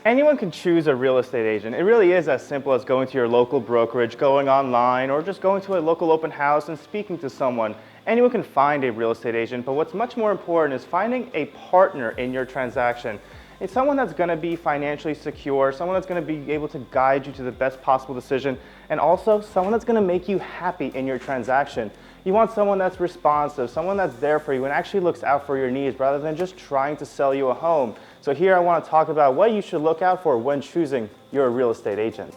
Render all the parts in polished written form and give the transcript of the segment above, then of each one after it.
Anyone can choose a real estate agent. It really is as simple as going to your local brokerage, going online, or just going to a local open house and speaking to someone. Anyone can find a real estate agent, but what's much more important is finding a partner in your transaction. It's someone that's going to be financially secure, someone that's going to be able to guide you to the best possible decision, and also someone that's going to make you happy in your transaction. You want someone that's responsive, someone that's there for you and actually looks out for your needs rather than just trying to sell you a home. So here I want to talk about what you should look out for when choosing your real estate agent.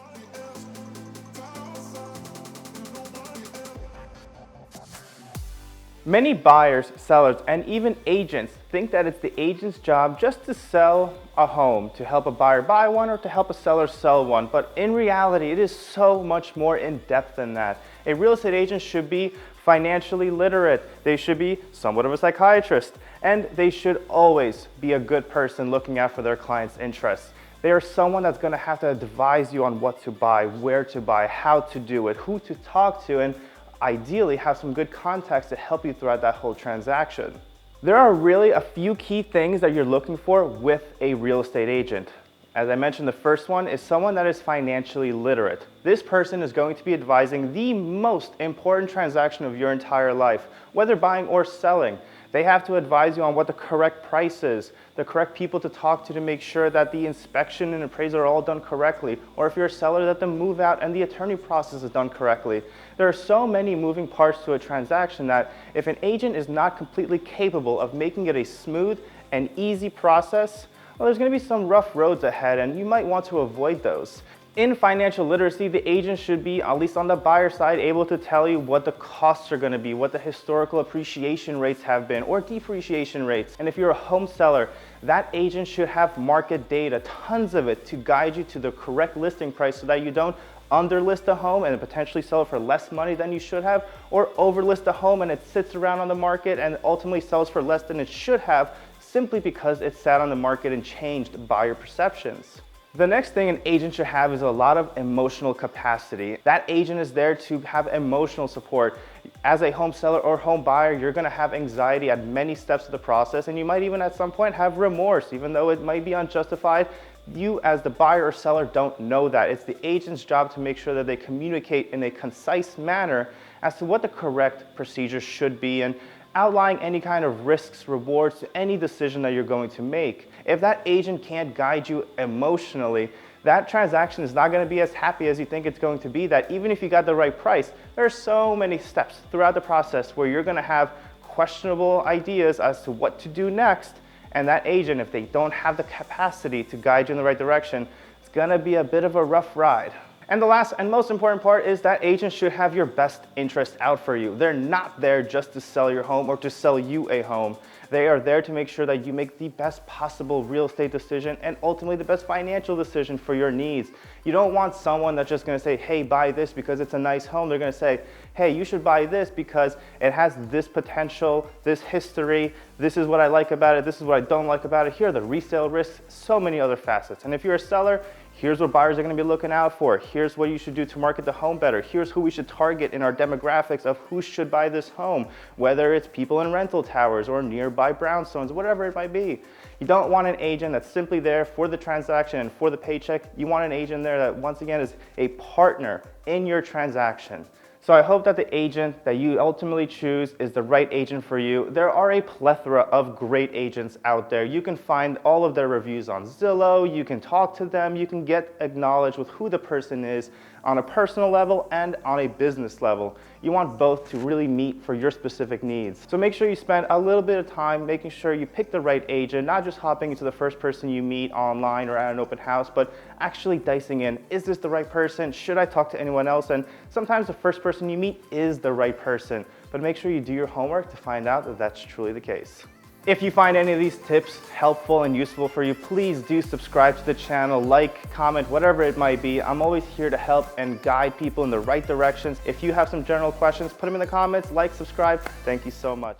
Many buyers, sellers, and even agents think that it's the agent's job just to sell a home, to help a buyer buy one or to help a seller sell one. But in reality, it is so much more in depth than that. A real estate agent should be financially literate. They should be somewhat of a psychiatrist, and they should always be a good person looking out for their clients' interests. They are someone that's going to have to advise you on what to buy, where to buy, how to do it, who to talk to, and ideally have some good contacts to help you throughout that whole transaction. There are really a few key things that you're looking for with a real estate agent. As I mentioned, the first one is someone that is financially literate. This person is going to be advising the most important transaction of your entire life, whether buying or selling. They have to advise you on what the correct price is, the correct people to talk to make sure that the inspection and appraisal are all done correctly, or if you're a seller, that the move out and the attorney process is done correctly. There are so many moving parts to a transaction that if an agent is not completely capable of making it a smooth and easy process, well, there's going to be some rough roads ahead and you might want to avoid those. In financial literacy, the agent should be, at least on the buyer side, able to tell you what the costs are going to be, what the historical appreciation rates have been, or depreciation rates. And if you're a home seller, that agent should have market data, tons of it, to guide you to the correct listing price so that you don't underlist a home and potentially sell it for less money than you should have, or overlist a home and it sits around on the market and ultimately sells for less than it should have simply because it sat on the market and changed buyer perceptions. The next thing an agent should have is a lot of emotional capacity. That agent is there to have emotional support. As a home seller or home buyer, you're going to have anxiety at many steps of the process, and you might even at some point have remorse, even though it might be unjustified. You as the buyer or seller don't know that. It's the agent's job to make sure that they communicate in a concise manner as to what the correct procedure should be and outlining any kind of risks, rewards to any decision that you're going to make. If that agent can't guide you emotionally, that transaction is not going to be as happy as you think it's going to be. That even if you got the right price, there are so many steps throughout the process where you're going to have questionable ideas as to what to do next. And that agent, if they don't have the capacity to guide you in the right direction, it's going to be a bit of a rough ride. And the last and most important part is that agent should have your best interest out for you. They're not there just to sell your home or to sell you a home. They are there to make sure that you make the best possible real estate decision and ultimately the best financial decision for your needs. You don't want someone that's just going to say, hey, buy this because it's a nice home. They're going to say, hey, you should buy this because it has this potential, this history, this is what I like about it, this is what I don't like about it. Here are the resale risks, so many other facets. And if you're a seller, here's what buyers are going to be looking out for. Here's what you should do to market the home better. Here's who we should target in our demographics of who should buy this home, whether it's people in rental towers or nearby brownstones, whatever it might be. You don't want an agent that's simply there for the transaction and for the paycheck. You want an agent there that, once again, is a partner in your transaction. So I hope that the agent that you ultimately choose is the right agent for you. There are a plethora of great agents out there. You can find all of their reviews on Zillow, you can talk to them, you can get acknowledged with who the person is on a personal level and on a business level. You want both to really meet for your specific needs. So make sure you spend a little bit of time making sure you pick the right agent, not just hopping into the first person you meet online or at an open house, but actually dicing in, is this the right person? Should I talk to anyone else? And sometimes the first person you meet is the right person, but make sure you do your homework to find out that that's truly the case. If you find any of these tips helpful and useful for you, please do subscribe to the channel, like, comment, whatever it might be. I'm always here to help and guide people in the right directions. If you have some general questions, put them in the comments, like, subscribe. Thank you so much.